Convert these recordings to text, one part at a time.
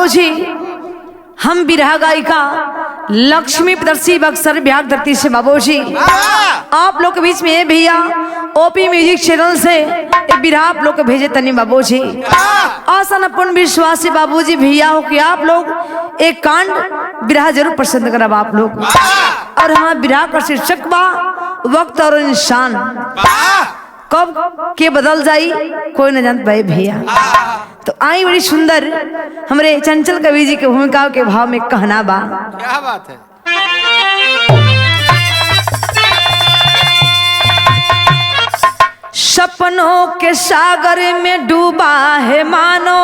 बाबूजी हम बिरहा गायिका लक्ष्मी प्रदर्शी बक्सर बिहार धरती से बाबूजी आप लोग के बीच में भैया ओपी म्यूजिक चैनल से बिरहा आप लोग को भेजे तनी बाबूजी। आसान अपन विश्वास से बाबूजी भैया हो कि आप लोग एक कांड बिरहा जरूर पसंद करब आप लोग। और हमारा बिरहा का शीर्षक बा वक्त और इंसान, कब के बदल जाई कोई न जान पाए भैया। तो आई बड़ी सुंदर हमारे चंचल कवि जी के भूमिका के भाव में कहना बा। क्या बात है। सपनों के सागर में डूबा है मानो,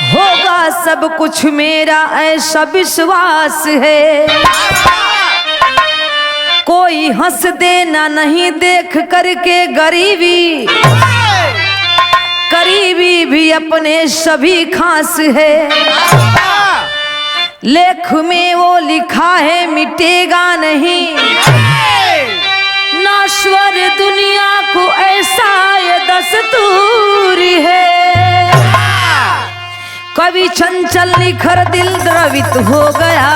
होगा सब कुछ मेरा ऐसा विश्वास है। कोई हंस देना नहीं देख करके गरीबी, करीबी भी अपने सभी खास है। लेख में वो लिखा है मिटेगा नहीं, नाश्वर दुनिया को ऐसा ये दस्तूर है। कभी चंचल निखर दिल द्रवित हो गया,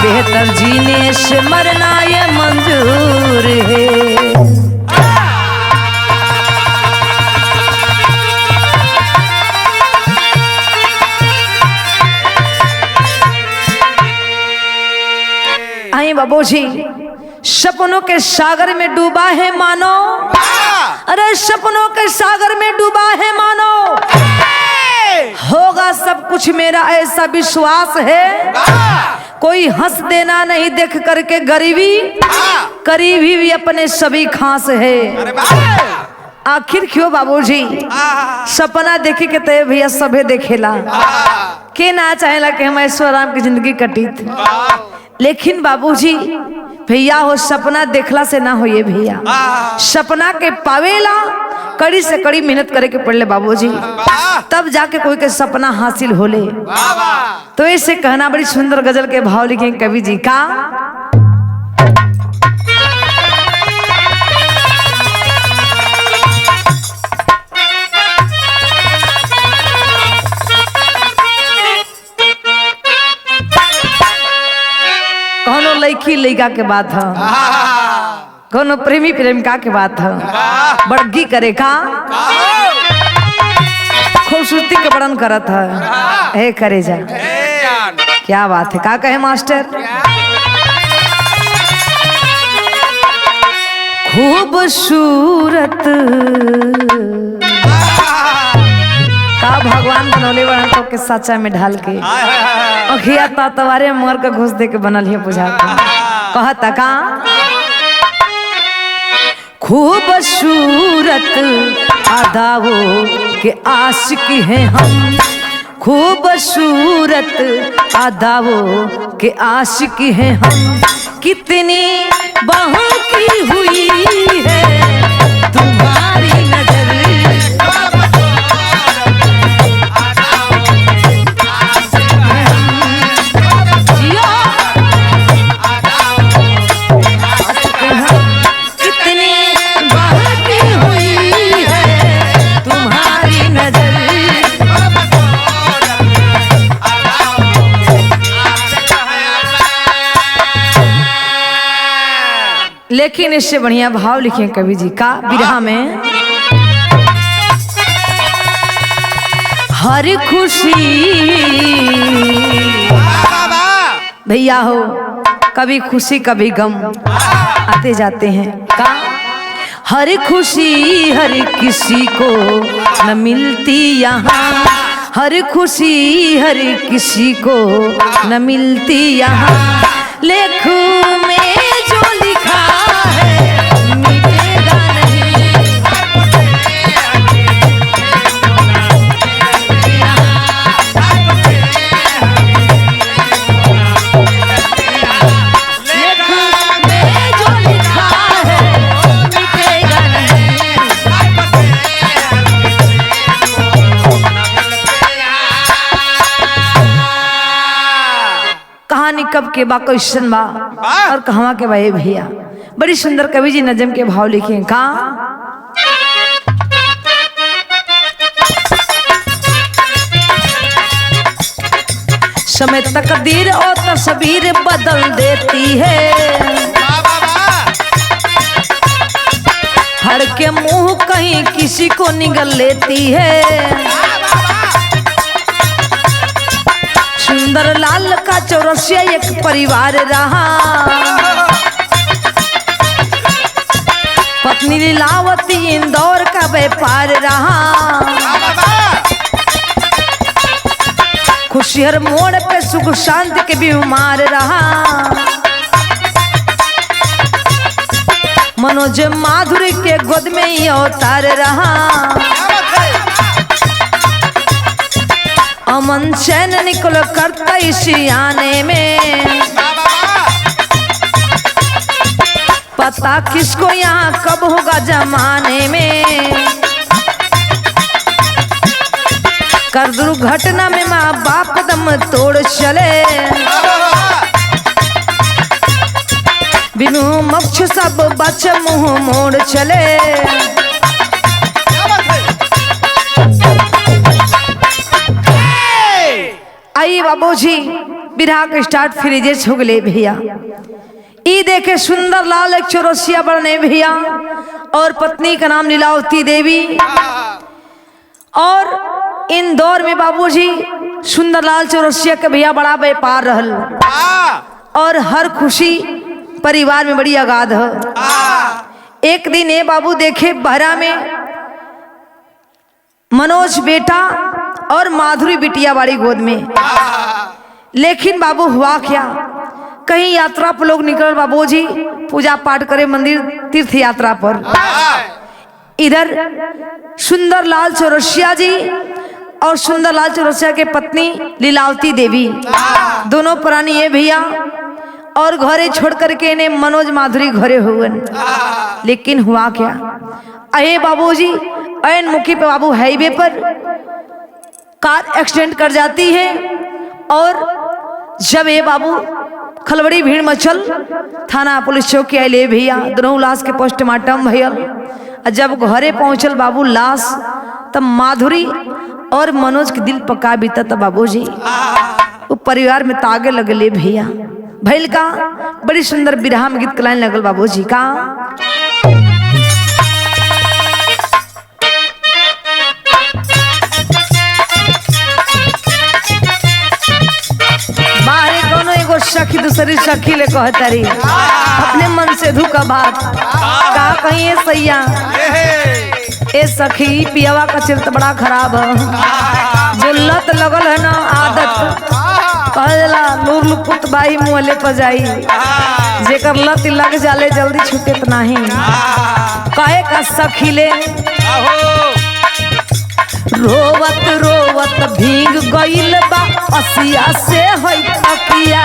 बेहतर जीने से मरना ये मंजूर है। आइए बाबूजी, सपनों के सागर में डूबा है मानो, अरे सपनों के सागर में डूबा है मानो, होगा सब कुछ मेरा ऐसा विश्वास है। कोई हंस देना नहीं देख करके गरीबी, करीबी भी अपने सभी खास है। आखिर क्यों बाबूजी सपना देखे के तय भैया सभे देखेला, के ना चाहेला कि हम ऐश्वर्य की जिंदगी कटीत। लेकिन बाबूजी भैया हो सपना देखला से ना हो ये भैया, सपना के पावेला कड़ी से कड़ी मेहनत करे के पड़ले बाबूजी, तब जाके कोई के सपना हासिल होले। तो ऐसे कहना बड़ी सुंदर गजल के भाव लिखे कवि जी का। कौनो लड़की लड़का के बात है, कौनो प्रेमी प्रेमिका के बात है, बड़गी करे का खूबसूरती के वर्णन करत है। हे करे जा क्या बात है, का कहे मास्टर। खूबसूरत का भगवान बनौले बड़न तो के सच्चा में ढाल के अखिया तवारे मोर का घुस दे के बनल है बुझाता। कहता का खूबसूरत अदाओं के आशिक हैं हम, खूबसूरत अदाओं के आशिक हैं हम। कितनी बाहों की हुई है तुम्हारी नजर, लेकिन इससे बढ़िया भाव लिखे कवि जी का बिरहा में। हर खुशी भैया हो कभी खुशी कभी गम आते जाते हैं का। हर खुशी हर किसी को न मिलती यहाँ, हर खुशी हर किसी को न मिलती यहाँ। लेख में जो लिखा है मिटेगा नहीं, लेख में जो लिखा है मिटेगा नहीं। कहानी कब के बा क्वेश्चन बा और कहवा के बा ये भैया। बड़ी सुंदर कवि जी नजम के भाव लिखे का। समय तकदीर और तस्वीर बदल देती है। हर के मुंह कहीं किसी को निगल लेती है। सुंदर लाल का चौरसिया एक परिवार रहा। पत्नी लीलावती इंदौर का व्यापार रहा। खुशी हर मोड़ पे सुख शांति के बीमार रहा। मनोज माधुरी के गोद में ही अवतार रहा। अमन चैन निकल करता इसी आने में। पता किसको यहाँ कब होगा जमाने में। कर दुर्घटना में माँ बाप दम तोड़ चले। बिनु मोक्ष सब बच मुंह मोड़ चले। आई बाबूजी बिरहा के स्टार्ट फ्रीजेस हो गए भैया। ई देखे सुंदर लाल एक चौरसिया बने भैया और पत्नी का नाम लीलावती देवी। और इंदौर में बाबूजी सुंदरलाल चौरसिया के भैया बड़ा व्यापार रहल। और हर खुशी परिवार में बड़ी आगाध है। एक दिन ये बाबू देखे बहरा में मनोज बेटा और माधुरी बिटिया वाली गोद में। लेकिन बाबू हुआ क्या, कहीं यात्रा पर लोग निकल बाबूजी पूजा पाठ करे मंदिर तीर्थ यात्रा पर। इधर सुंदरलाल चौरसिया जी और सुंदरलाल चौरसिया के पत्नी लीलावती देवी दोनों प्राणी ये भैया और घरे छोड़ करके इन्हें मनोज माधुरी घरे हुए। लेकिन हुआ क्या, अहे बाबूजी ऐन मुखी पे बाबू हाईवे पर कार एक्सीडेंट कर जाती है। और जब ये बाबू खलबड़ी भीड़ मचल, थाना पुलिस चौकी आए भैया, दोनों लाश के पोस्टमार्टम भैया। जब घरे पहुंचल बाबू लाश, तब माधुरी और मनोज के दिल पका बीता। तब बाबूजी वो परिवार में तागे लगले भैया। भैल का बड़ी सुंदर बिरहा में गीत कलाइन लगल बाबूजी का। बाहरे कोनो एगो सखी दूसरी सखी ले कहतरी अपने मन से धुका बात का कहीं सैया। ए सखी पियावा का चिरत बड़ा खराब है। जो लत लगल है ना आदत कहला नूर लुपुत बाई मुहले पर जाई। जेकर लत लग जाले जल्दी छूटे तो नहीं। कहे का सखी ले रोवत रोवत भीग गइल बा असिया से होई तकिया।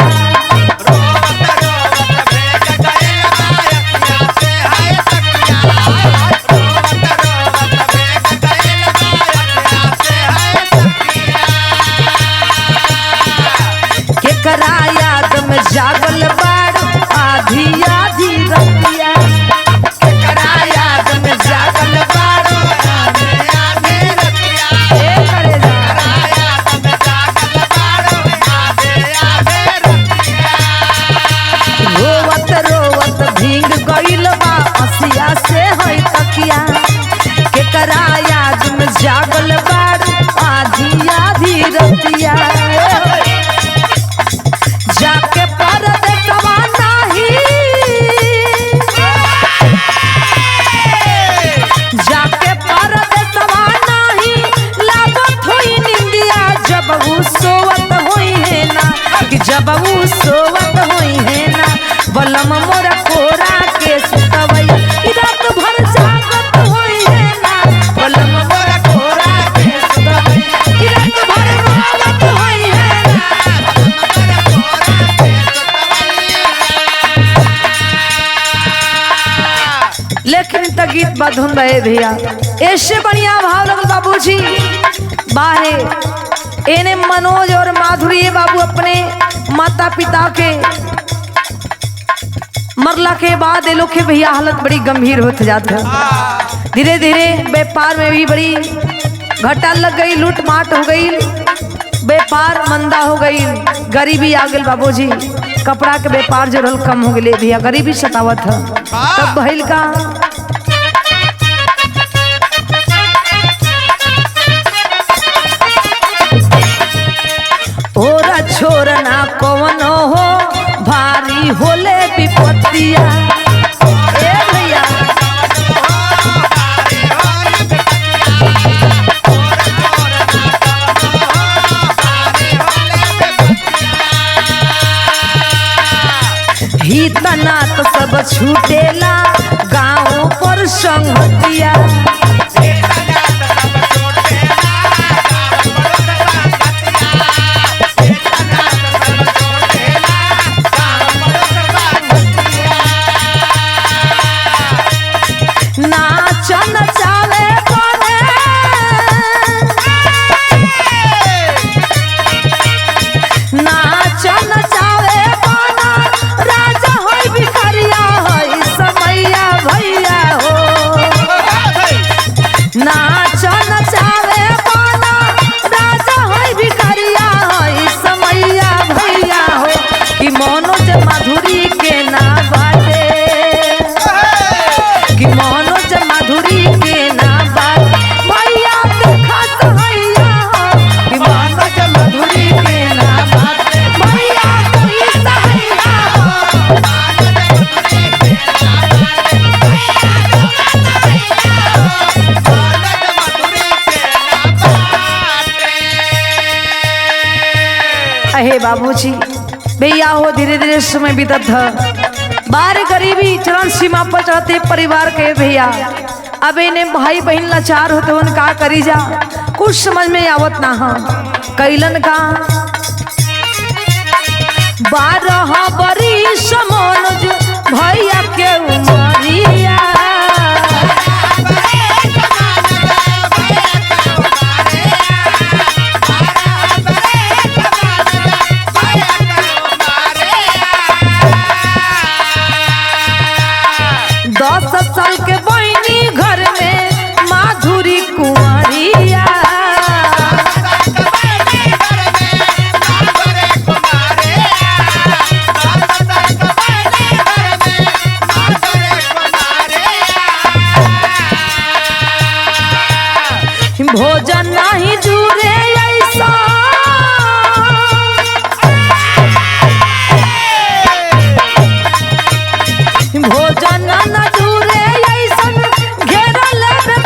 केकरा याद में जागल बाड़ आधी आधी रतिया। केकरा याद में जागल बाड़ आधी आधी रतिया। रोवत रोवत भीग गइल बा असिया से होई तकिया। केकरा याद में जागल बाड़ आधी आधी रतिया। जाके परदेसवा नाही, जाके परदेसवा नाही लागत होई निंदिया। जब वो सोवत होई है ना, कि जब वो सोवत होई है ना, बलम मोरा कोरा के सुतवई रात भर जागत होई है ना। बलम मोरा कोरा के सुतवई रात भर रोवत होई है ना। लेकिन त गीत बधुन रहे भैया। ऐसे बढ़िया भाव लगल बाबूजी। बाहरे एने मनोज और माधुरी बाबू अपने माता पिता के मरला के बाद ये लोग के भैया हालत बड़ी गंभीर होते जाते हैं। धीरे धीरे व्यापार में भी बड़ी घाटा लग गई, लूट माट हो गई। व्यापार मंदा हो गई, गरीबी आ गई बाबूजी, कपड़ा के व्यापार जो रहल कम हो गए भैया, गरीबी सतावत है। तब भइल का ओरा छोरना कौन हो भारी होले विपत्तिया। ए भैया ही तना तो सब छूटेला गाँव पर संगतिया। नाचन चावे बने नाचन चावे बना राजा होई भिखारिया होई समैया भैया हो। नाचन चावे बना राजा होई भिखारिया होई समैया भैया हो। कि मनोज माधुरी के ना बाटे, कि मनोज माधुरी के ना बाटे भैया देखा सहैया हो। कि मनोज माधुरी के ना बाटे भैया कोई सहैया हो। अहे बाबूजी भैया हो, धीरे धीरे समय बीतत है, बार गरीबी चरण सीमा पर चढ़ते परिवार के भैया। अब इन्हें भाई बहन लाचार होते उन का करी जा, कुछ समझ में आवत ना हो। कैलन का 12 बरिस मनोज भैया के उमरिया। साल के बहनी घर में माधुरी कुंवरिया। भोजन नहीं जुरे ऐसा भोजन न जुरे ऐसन घेरल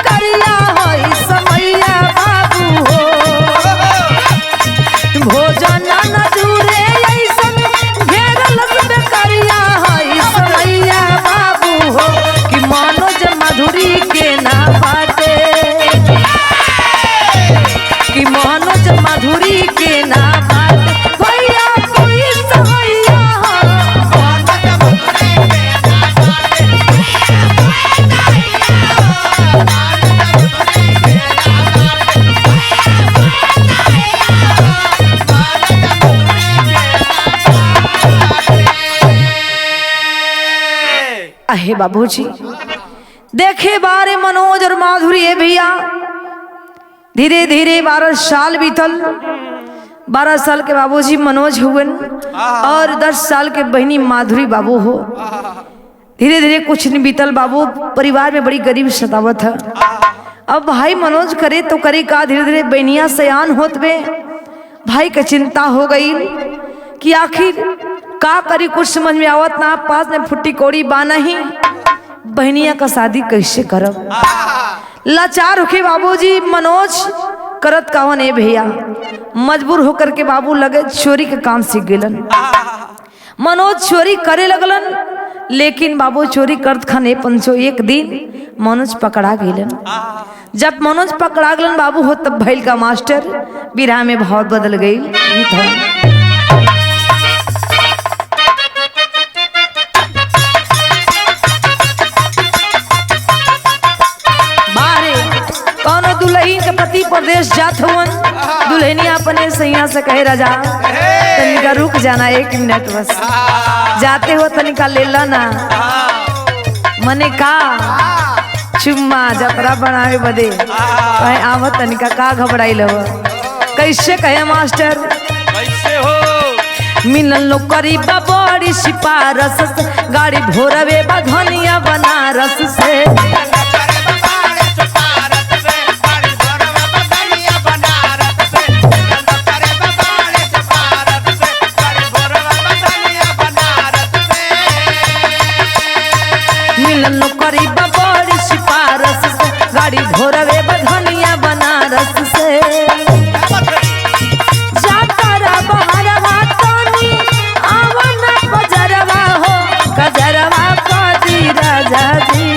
करिया होई समैया बाबू हो। भोजन न जुरे ऐसन घेरल करिया होई समैया बाबू हो। कि मनोज माधुरी के ना बाटे, कि मनोज माधुरी के ना बाटे भैया कोई सहैया हो। अहे बाबूजी देखे बारे मनोज और माधुरी है भैया, धीरे धीरे 12 साल बीतल। 12 साल के बाबूजी मनोज हुए और 10 साल के बहनी माधुरी बाबू हो। धीरे धीरे कुछ नहीं बीतल बाबू, परिवार में बड़ी गरीब सतावत है। अब भाई मनोज करे तो करे का, धीरे धीरे बहनिया सयान होत बे। भाई का चिंता हो गई कि आखिर का करी, कुछ समझ में आवत ना। पास में फुट्टी कौड़ी बाना ही, बहनिया का शादी कैसे करब। लाचार होके बाबूजी मनोज करत कावन ए भैया, मजबूर होकर के बाबू लगे चोरी के काम सीख गेलन। मनोज चोरी करे लगलन, लेकिन बाबू चोरी करत खाने पंचो एक दिन मनोज पकड़ा गेलन। जब मनोज पकड़ा गेलन बाबू हो, तब भैल का मास्टर बिरहा में भाव बदल गई। दुल्हन के पति प्रदेश जात हुवन, दुल्हनिया अपने सैया से कहे राजा तनिका रुक जाना 1 मिनट बस, जाते हो तनिका ले लाना। मने का चुम्मा जतरा बनावे बदे कहे आव तनिका का घबराइल हो। कैसे कहे मास्टर? कैसे हो? मिलल नौकरी बा बड़ी सिपारस से, गाड़ी भोरवे बा धनिया बनारस से। मिलल नौकरी बा बड़ी सिपारस से, गाड़ी भोरवे बा धनिया बनारस से। जातारा बहरवा तनी आवना कजरवा हो, कजरवा कदी राजा जी,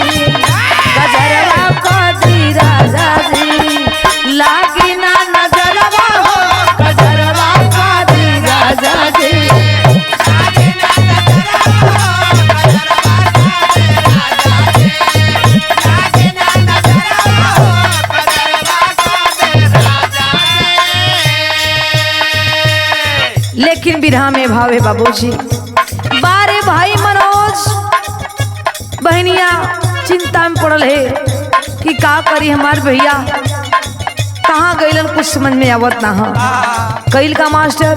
कजरवा कदी राजा जी, लागी ना नजरवा हो, कजरवा कदी राजा जी। लेकिन बिरहा में भाव है बाबूजी। बारे भाई मनोज बहनिया चिंता में पड़ल है कि का करी हमार भैया, कहाँ गइलन कुछ समझ में आवत ना हो। कैल का मास्टर?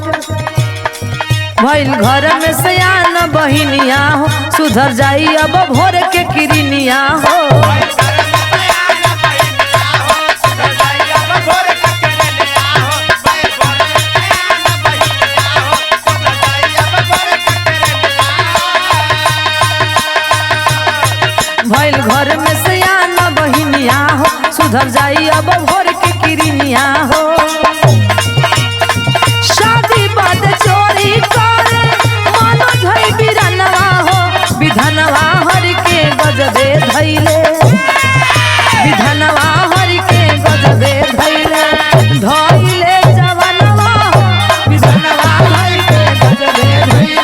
भइल घर में सयान बहिनिया हो, सुधर जाई अब भोर के किरनिया हो। भइल घर में सयान बहिनिया हो, सुधर जाई अब भोर के किरनिया हो। शादी बाद चोरी करे मन धई बिरनवा हो, विधनवा हर के गजबे धैले, विधनवा हर के गजबे धैले, धैले जवनवा हो, विधनवा हर के गजबे धैले।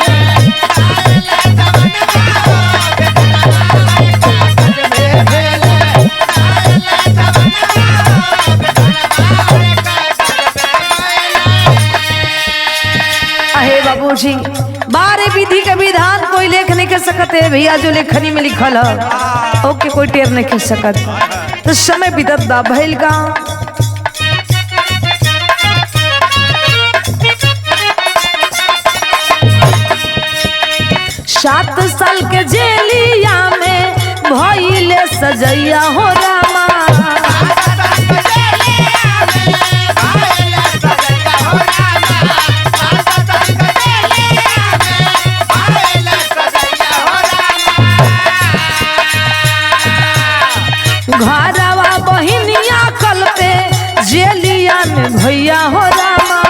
अहे बाबूजी, बारे विधि के विधान कोई लेख नहीं कर सकते भैया, जो लेखनी में लिखल है ओके कोई टेर नहीं कर सकत। तो समय बीतत बा भइल का सात साल के जेलिया में भइले सजैया हो रामा। घरवा बहिनिया कल पे जेलिया में भैया हो रामा।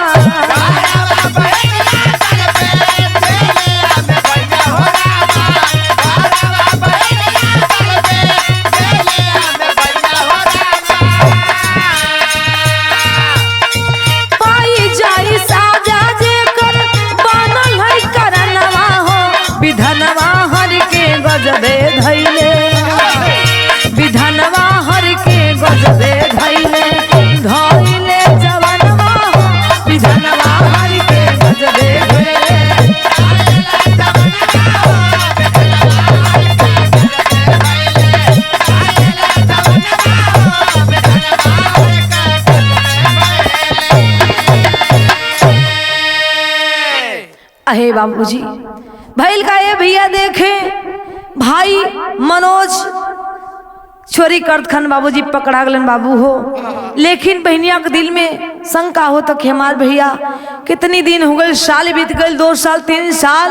पाई जाई साजा जेकर बनल है करनवा हो, विधनवा हर के गजबे धैले, विधनवा हर के गजबे धैले, धैले जवनवा हो, विधनवा हर के गजबे धैले। अहे बाबूजी, भैल का ये भैया देखे भाई मनोज चोरी करत खन बाबूजी पकड़ा गलन बाबू हो। लेकिन बहनिया के दिल में शंका हो तो हमार भैया कितनी दिन हो गए, साल बीत गए, 2 साल 3 साल,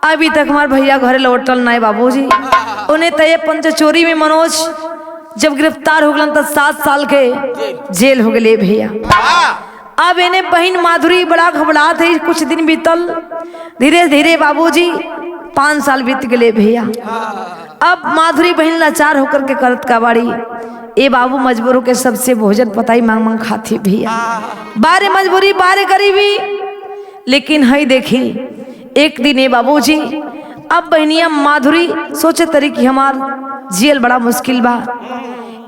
अभी तक हमार भैया घरे लौटल नहीं बाबूजी। उन्हें तय पंच चोरी में मनोज जब गिरफ्तार हो गलन तब 7 साल के जेल हो गए भैया। अब इन्हें बहन माधुरी बड़ा घबराहट है। कुछ दिन बीतल, धीरे धीरे बाबूजी 5 साल बीत गए भैया। अब माधुरी बहन लाचार होकर के करत का बाड़ी, ए बाबू मजबूर होकर सबसे भोजन पताई मांग मांग खाती भैया। बारे मजबूरी बारे गरीबी, लेकिन है देखी एक दिन ए बाबूजी अब बहनिया माधुरी सोचे तरी कि हमार जेल बड़ा मुश्किल बा,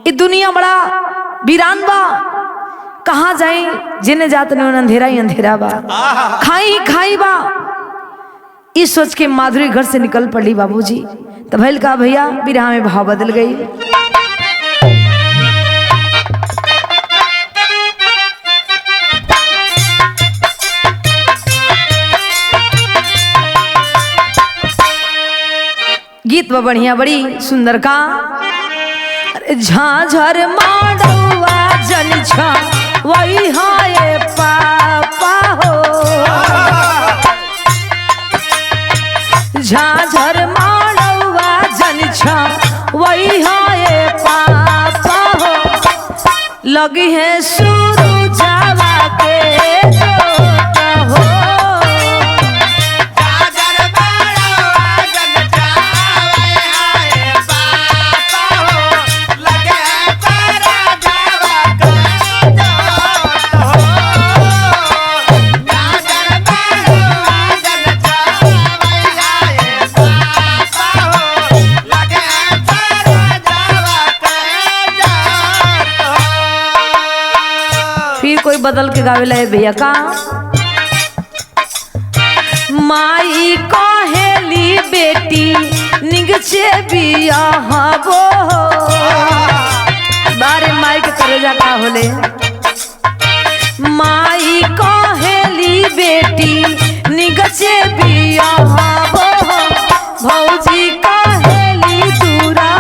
ये दुनिया बड़ा वीरान बा, कहाँ जाए जिन्हें जात नहीं अंधेरा ही अंधेरा बा, खाई ही खाई बा। इस सोच के माधुरी घर से निकल पड़ी बाबूजी। तो भैल का भैया बिरहा में भाव बदल गई। गीत बा बढ़िया बड़ी सुंदर का। अरे झाझर माडवा जन छा वही हाय पापा हो, झाझर माडवा जन छा वही हाय पापा हो, लगी है शुरू जावा के जोत हो। कोई बदल के गावे लगे भैया का। माई कहेली बेटी निगचे बिया हबो, बारे माई के करेजा का होले। माई कहेली बेटी निगचे बिया हबो, भौजी कहेली दूरा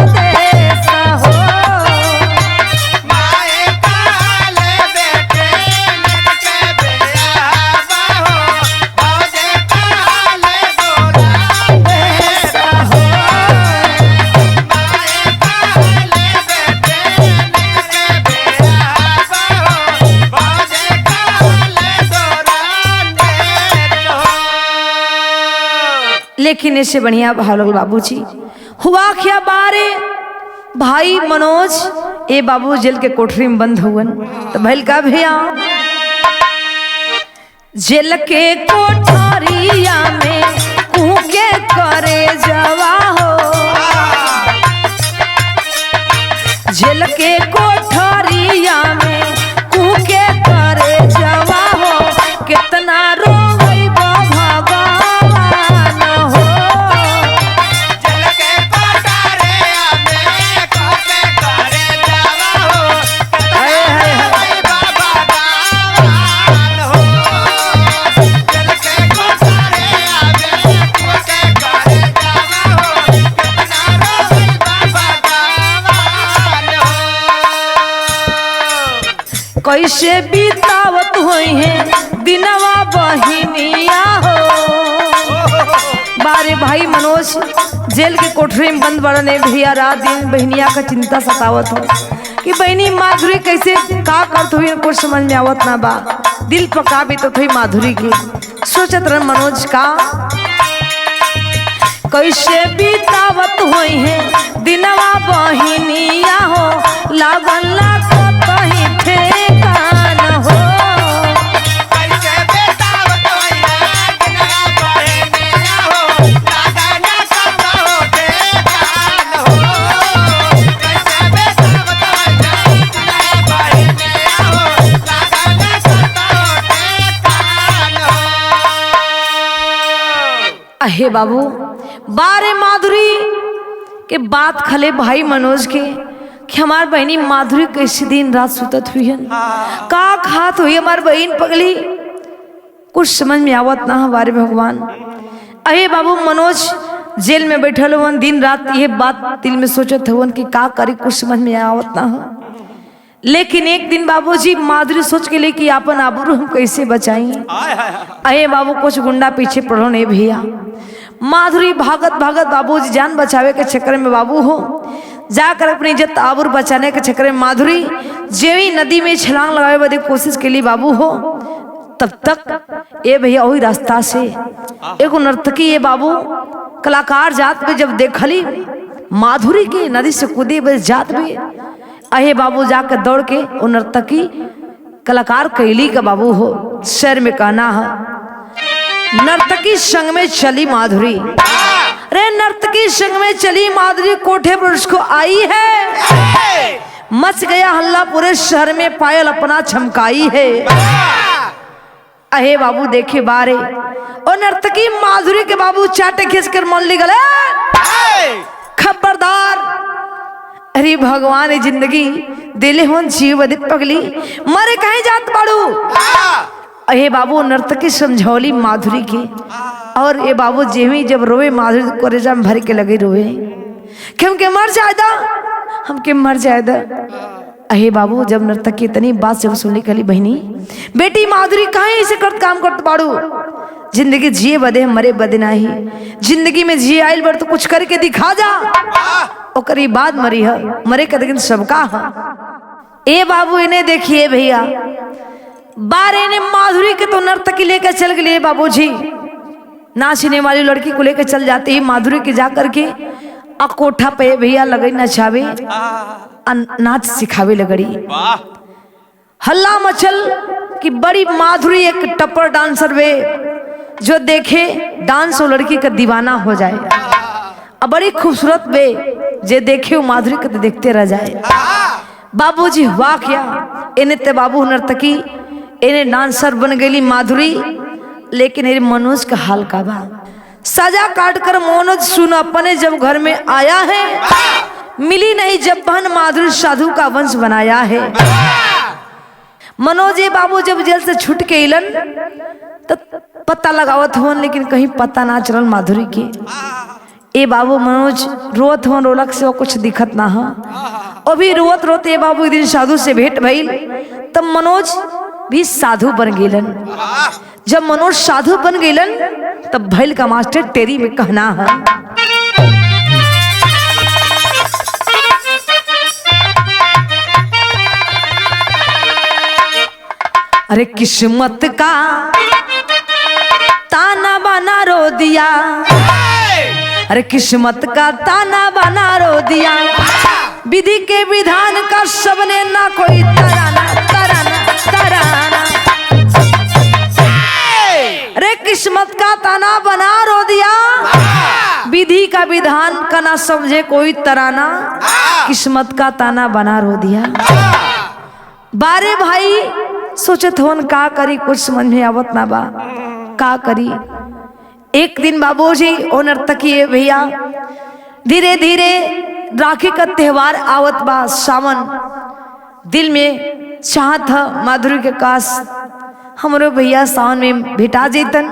देश हो। लेकिन इससे बढ़िया भाव लगल बाबूजी हुआ क्या बारे भाई मनोज ए बाबू जेल के कोठरी में बंद हुवन तो भैल का भैया जेल के कोठरिया में के करे जवा हो, जेल के कोठरिया में के करे जवा हो, कितना रोई भगवान हो। कैसे बीतावत हुई है दिनवा बहिनिया हो। बारे भाई मनोज जेल के कोठरी में बंद बड़ने भैया रात दिन बहनिया का चिंता सतावत हो कि बहनी माधुरी कैसे का करत हुई कुछ समझ में आवत ना बा। दिल पका भी तो थी माधुरी की सोचत रह मनोज का कैसे बीतावत हुई है दिनवा बहिनिया हो, लागन लागत कहीं ठेकान हो। कैसे बेतावत होई है दिनवा बहिनिया हो, लागन सब होते कान हो। कैसे बेतावत होई है दिनवा बहिनिया हो, लागन सब होते कान हो। अहे बाबू बारे माधुरी के बात खले भाई मनोज के कि हमार बहनी माधुरी कैसी दिन रात सुतत हुई है, का खात हुई हमार बहन पगली कुछ समझ में आवत ना हमारे भगवान। अहे बाबू मनोज जेल में बैठल हुआ दिन रात ये बात दिल में सोचत हुआ कि का करी कुछ समझ में आवत ना हो। लेकिन एक दिन बाबूजी माधुरी सोच के लिए कि अपन आबरू हम कैसे बचाई। अहे बाबू कुछ गुंडा पीछे पड़ो नहीं भैया। माधुरी भागत भागत बाबूजी जान बचावे के चक्कर में बाबू हो जाकर अपनी इज्जत आबरू बचाने के चक्कर में माधुरी जेवी नदी में छलांग लगावे बदे कोशिश के लिए बाबू हो। तब तक ये भैया वही रास्ता से एक नर्तकी ये बाबू कलाकार जात में जब देखली माधुरी की नदी से कूदे बस जात भी अहे बाबू जाकर दौड़ के वो नर्तकी कलाकार कैली का बाबू हो शहर में कहना है नर्तकी संग में चली माधुरी। रे नर्तकी संग में चली माधुरी कोठे पर उसको आई है, मच गया हल्ला पूरे शहर में पायल अपना छमकाई है। अहे बाबू देखे बारे और नर्तकी माधुरी के बाबू चाटे खींच कर मन ली गले खबरदार। अरे भगवान जिंदगी दिले हो जीव बदे पगली मरे कहीं जात बाड़ू। अहे बाबू नर्तकी समझौली माधुरी के और ये बाबू जेवी जब रोवे माधुरी कोरेजा में भर के लगे रोवे कि हमके मर जायदा, हमके मर जायदा। अहे बाबू जब नर्तकी इतनी बात जब सुनने कली बहनी बेटी माधुरी कहाँ ऐसे करत काम करत बाड़ू, जिंदगी जिए बदे मरे बदे नाही, जिंदगी में जिए आयल बड़ तो कुछ करके दिखा जा, ओकरी बाद मरी है, मरे के दिन सबका है। ए बाबू इन्हें देखिए भैया, बारे ने माधुरी के तो नर्तकी लेकर चल गए बाबूजी, नाचने वाली लड़की को लेकर चल जाते ही माधुरी के जाकर के कोठा पे भैया लगे नचावे नाच सिखावे लगड़ी। हल्ला मचल कि बड़ी माधुरी एक टप्पर डांसर वे, जो देखे डांस वो लड़की का दीवाना हो जाए, अब बड़ी खूबसूरत वे जे देखे वो माधुरी को तो देखते रह जाए। बाबूजी हुआ क्या, इन्हें ते बाबू नर्तकी इन्हें डांसर बन गई माधुरी, लेकिन ये मनोज का हाल का बा, सजा काट कर मनोज सुन अपने जब घर में आया है, मिली नहीं जब बहन माधुरी साधु का वंश बनाया है। मनोज बाबू जब जेल से छूट के इलन तो पता लगावत हो, लेकिन कहीं पता ना चलल माधुरी के। ए बाबू मनोज रोत हो, रोलक से वो कुछ दिखत ना हो, और भी रोत रोत ए बाबू एक दिन साधु से भेंट भइल, तब मनोज भी साधु बन गेलन। जब मनोज साधु बन गेलन तब भैल का मास्टर तेरी में कहना है, अरे किस्मत का ताना बना रो दिया, अरे किस्मत का ताना बना रो दिया, विधि के विधान का सबने ना कोई तराना तराना तराना, अरे किस्मत का ताना बना रो दिया, विधि का विधान का ना समझे कोई तराना, किस्मत का ताना बना रो दिया। बारे भाई सोचत होन का करी, कुछ समझ में आवत ना बा का करी। एक दिन बाबूजी ओ नर्तकी भैया धीरे धीरे राखी का त्योहार आवत बा, सावन, दिल में चाहत है माधुरी के काश हमरो भैया सावन में भेटा जेतन,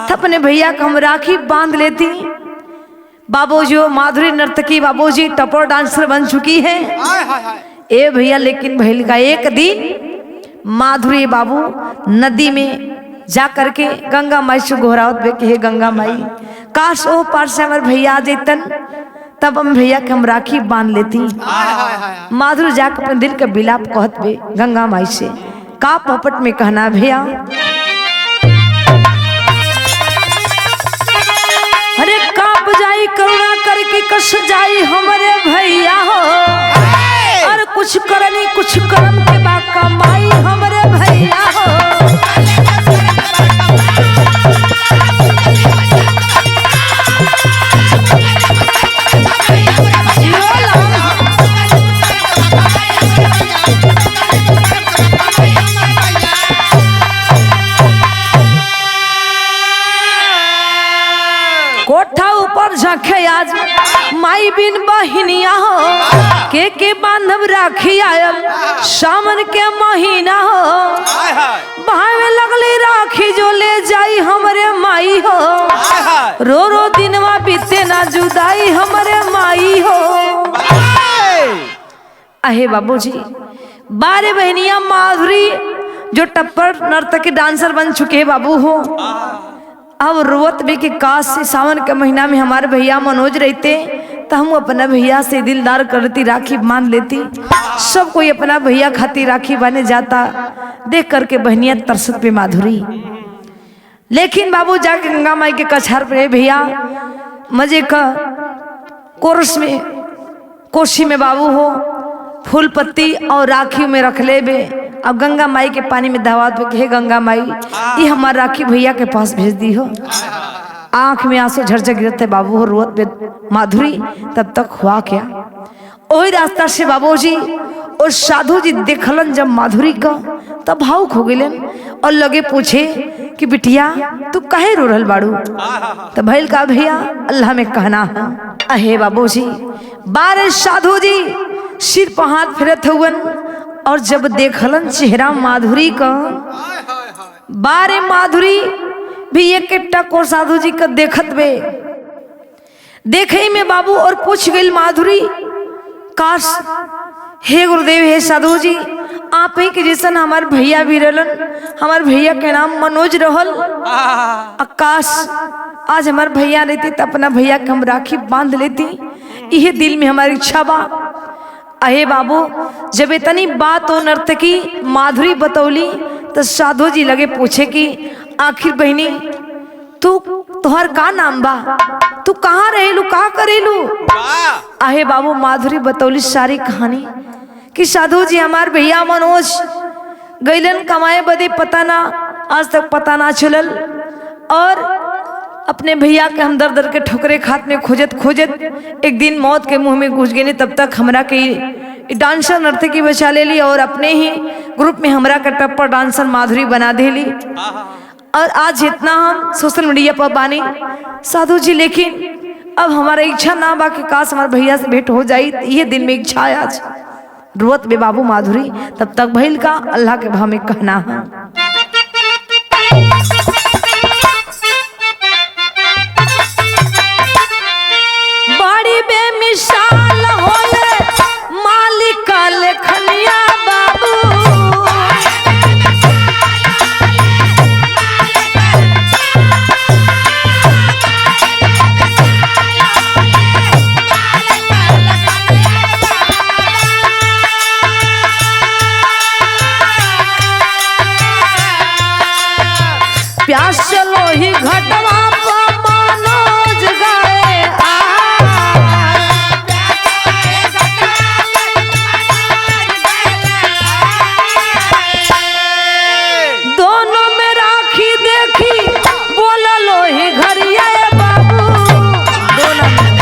तो अपने भैया को हम राखी बांध लेती। बाबूजी माधुरी नर्तकी बाबूजी टपर डांसर बन चुकी है ए भैया, लेकिन भैल का एक दिन माधुरी बाबू नदी में जा करके गंगा माई से गोहरावत बे कि हे गंगा माई काश ओ पार से हमारे भैया आ जेतन, तब हम भैया के हम राखी बांध लेती। माधुरी जाकर अपने दिल का बिलाप कहत बे गंगा माई से, का पपट में कहना भैया, अरे काप जाई करुणा करके कस जाई हमारे भैया हो, और कुछ करनी कुछ कर्म के बा कमाई हमारे भैया हो। कोठा ऊपर झखे आज माई बिन बहिनिया हो, के बांधव राखी आयल सावन के महीना हो, बहावे लगली राखी जो ले जाई हमरे माई हो, रो रो दिनवा बीते ना जुदाई हमरे माई हो। अहे बाबूजी बारे बहनिया माधुरी जो टप्पर नर्तकी डांसर बन चुके बाबू हो, अब रोवत भी कि काश से सावन के महीना में हमारे भैया मनोज रहते तो हम अपना भैया से दिलदार करती, राखी बांध लेती। सब कोई अपना भैया खाती राखी बांधने जाता, देख करके बहनिया तरसत पे माधुरी। लेकिन बाबू जाके गंगा माई के कछार पे भैया मजे का कोरस में कोशी में बाबू हो फूल पत्ती और राखी में रख ले बे, अब गंगा माई के पानी में दहवात पे हे गंगा माई ये हमारा राखी भैया के पास भेज दी हो। आंख में आंसू झरझर गिरते बाबू हो रोत पे माधुरी। तब तक हुआ क्या, वही रास्ता से बाबूजी और साधु जी देखलन जब माधुरी का तब भावुक हो गए और लगे पूछे कि बिटिया तू कहे रो रहल बाड़ू, तो भैल का भैया अल्लाह में कहना है। अहे बाबूजी बारे साधु जी सिर पर हाथ फेरत हुवन और जब देखलन चेहरा माधुरी का, बारे माधुरी भी एक एकटा को साधु जी का देखत बे देखे में बाबू और पूछ गई माधुरी काश हे गुरुदेव हे साधु जी आप ही के जैसन हमार भैया भी रहलन हमार भैया के नाम मनोज रहल आकाश आज हमार भैया रहती तो अपना भैया के हम राखी बांध लेती यह दिल में हमारी इच्छा बा। अहे बाबू जब इतनी बात हो नर्तकी माधुरी बतौली तो साधु जी लगे पूछे कि आखिर बहनी तू तुहार का नाम बा तू कहाँ रहेलू का करेलू। आहे बाबू माधुरी बतौली सारी कहानी कि साधु जी हमार भैया मनोज गैलन कमाए बदे पता ना आज तक पता ना चलल और अपने भैया के हम दर दर के ठोकरे खात में खोजत खोजत एक दिन मौत के मुंह में घुस गए तब तक हमरा के डांसर नर्तकी बचा ले ली और अपने ही ग्रुप में हमरा का टप्पर डांसर माधुरी बना दे ली और आज इतना हम सोशल मीडिया पर बानी साधु जी। लेकिन अब हमारा इच्छा ना बा कि काश हमारे भैया से भेंट हो जाई ये दिन में इच्छा है आज रोत बे बाबू माधुरी तब तक भइल का अल्लाह के भाव में कहना है। बड़ी बेमिसाल होले मालिक का लेखनिया बाबू प्यास चलो ही घटवा पर मनोज गए दोनों में राखी देखी बोला लो ही घरिया बाबू दोनों में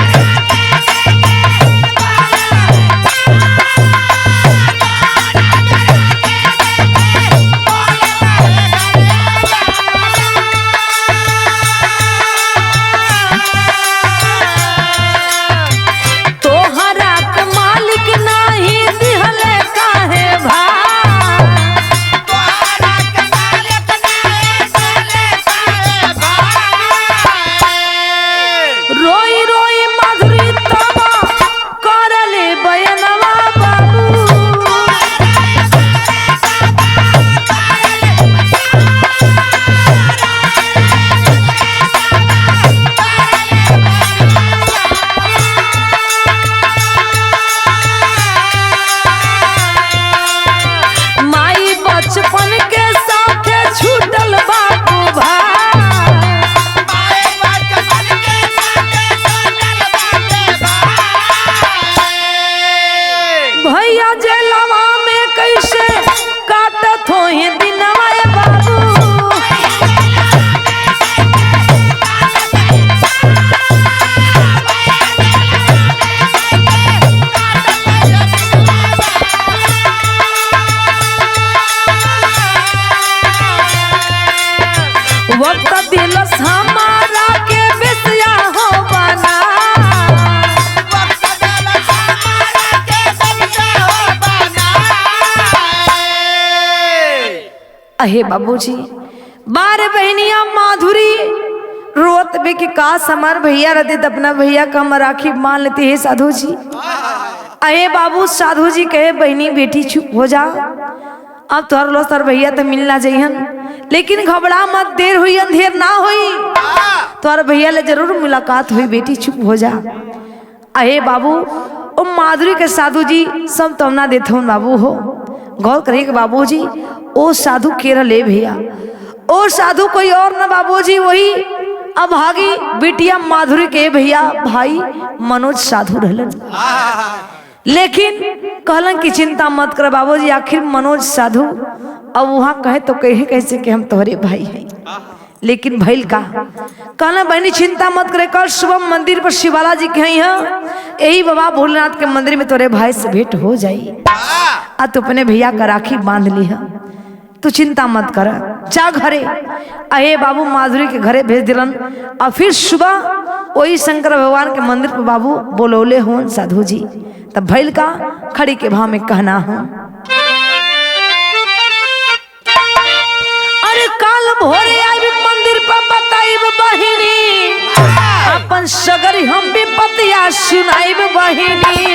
अहे बाबूजी बारे बहनिया माधुरी रोत बे कि काश हमार भैया रहते तो अपना भैया का हम राखी मान लेते है साधु जी। अहे बाबू साधु जी कहे बहनी बेटी चुप हो जा अब तोहर लो सर भैया तो मिलना चाहिए लेकिन घबरा मत देर हुई अंधेर ना हुई तोहर भैया ले जरूर मुलाकात हुई बेटी चुप हो जा। अहे बाबू ओ माधुरी के साधु जी सब तमना देते हो बाबू हो गौर करिए बाबूजी ओ साधु केरल ले भैया ओ साधु कोई और ना बाबूजी वही अभागी बिटिया माधुरी के भैया भाई मनोज साधु रहलन। लेकिन कहलन की चिंता मत कर बाबूजी आखिर मनोज साधु अब वहाँ कहे तो कहे कैसे कि हम तोहरे भाई हैं लेकिन भैल का कहना बहनी चिंता मत करे कल सुबह मंदिर पर शिवाला जी के यहाँ यही बाबा भोलेनाथ के मंदिर में तोरे भाई से भेंट हो जाई आ तू अपने भैया का राखी बांध ली है तू चिंता मत कर जा घरे। अहे बाबू माधुरी के घरे भेज दिलन और फिर सुबह वही शंकर भगवान के मंदिर पर बाबू बोलौले हो साधु जी तब भैल का खड़ी के भाव में कहना हो अरे काल भोरे आई मंदिर पर अपन सगरी हम विपतिया सुनाइब बहिनी।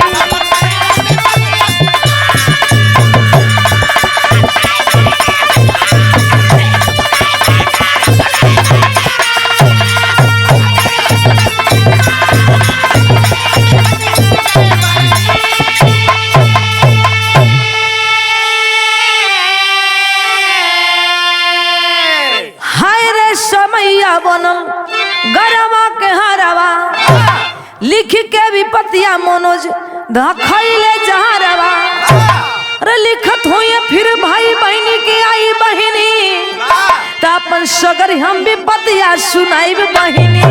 हाय रे समैया बनल गरवा के हरवा, लिख के विपतिया मनोज धखैले जहरवा। अरे लिखत होइए फिर भाई बहनी के आई बहिनी, त अपन सगर हम विपतिया सुनाइब बहिनी।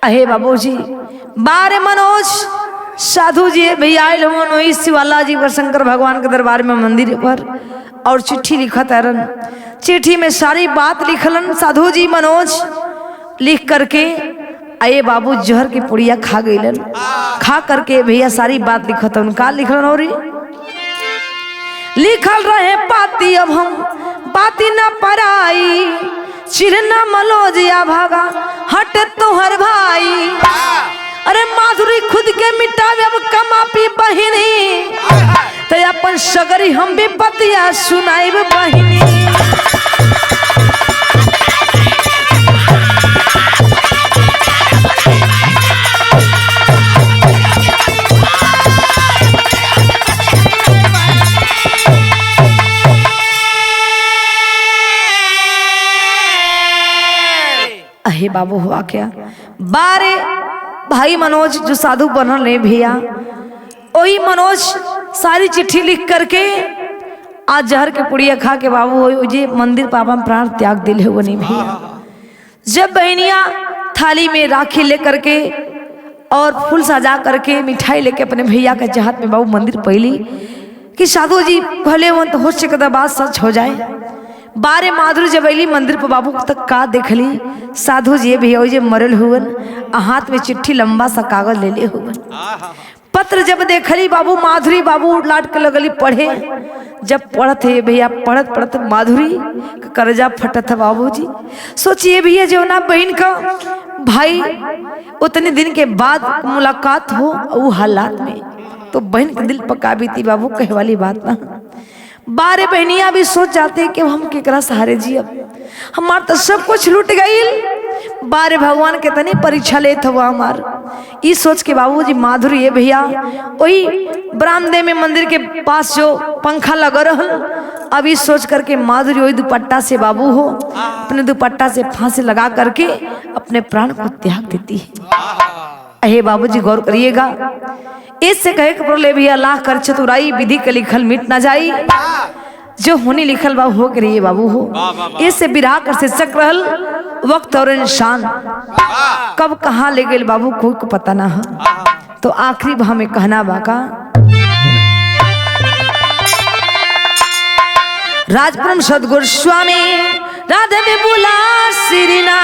अहे बाबूजी बारे मनोज साधु जी भैया आयल हुन वही शिवाला जी पर शंकर भगवान के दरबार में मंदिर पर और चिट्ठी लिखत हरन। चिट्ठी में सारी बात लिखलन साधु जी मनोज लिख करके अये बाबू जहर की पुड़िया खा गईलन। खा करके भैया सारी बात लिखत हन। का लिखलन और लिखल रहे पाती अब हम पाती न पराई, चिरना मलोजिया भागा हट तोहर भाई। अरे माधुरी खुद के मिटावे अब कमापी बहिनी, तो अपन सगरी हम विपतिया सुनाइब बहिनी। अहे बाबू हुआ क्या बारे भाई मनोज जो साधु बनल रहे भैया, वही मनोज सारी चिट्ठी लिख करके आज जहर के पुड़िया खा के बाबू हो जे मंदिर पापा में प्राण त्याग दिले हुए नहीं भैया। जब बहनिया थाली में राखी लेकर के और फूल सजा करके मिठाई लेके अपने भैया के जहात में बाबू मंदिर पहली कि साधु जी भले हो तो हो सके बात सच हो जाए। बारे माधुरी जब अली मंदिर पर बाबू तक का देखली साधु जी भैया जे मरल हुवन, हाथ में चिट्ठी लंबा सा कागज ले ले हुवन। पत्र जब देखली बाबू माधुरी बाबू लाट के लगली पढ़े। जब पढ़त है भैया पढ़त पढ़त माधुरी का कर्जा फटत है बाबूजी। सोचिए भैया जो ना बहन का भाई उतने दिन के बाद मुलाकात हो वो हालात में, तो बहन के दिल पका बीती बाबू कहे वाली बात ना। बारे बहनिया भी सोच जाते हैं कि हम केकरा सहारे जी अब हमार तो सब कुछ लूट गई। बारे भगवान के तनी परीक्षा लेत हुआ हमार ई सोच के बाबूजी माधुरी ये भैया वही बरामदे में मंदिर के पास जो पंखा लगा रहल, अभी सोच करके माधुरी वही दुपट्टा से बाबू हो अपने दुपट्टा से फांसी लगा करके अपने प्राण को त्याग देती है। अहे बाबूजी गौर करिएगा, इससे कहे ले भी अल्लाह कर चतुराई विधि के लिखल मिट ना जाई, जो होनी लिखल बा हो करिए बाबू हो। इससे बिरहा कर शीर्षक रहल वक्त और इंसान कब कहाँ ले गए बाबू कोई को पता ना है। तो आखिरी भाव में कहना बाका राजपुरम सदगुरु स्वामी राधे विपुला श्रीना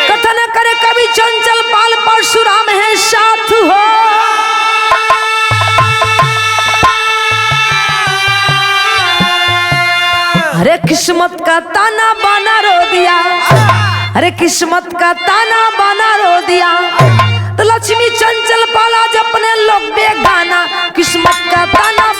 कथन करे कवि चंचल पाल परशुराम है साथ हो। अरे किस्मत का ताना बाना रो दिया, अरे किस्मत का ताना बाना रो दिया, तो लक्ष्मी चंचल पाला जब अपने लोग बेगाना किस्मत का ताना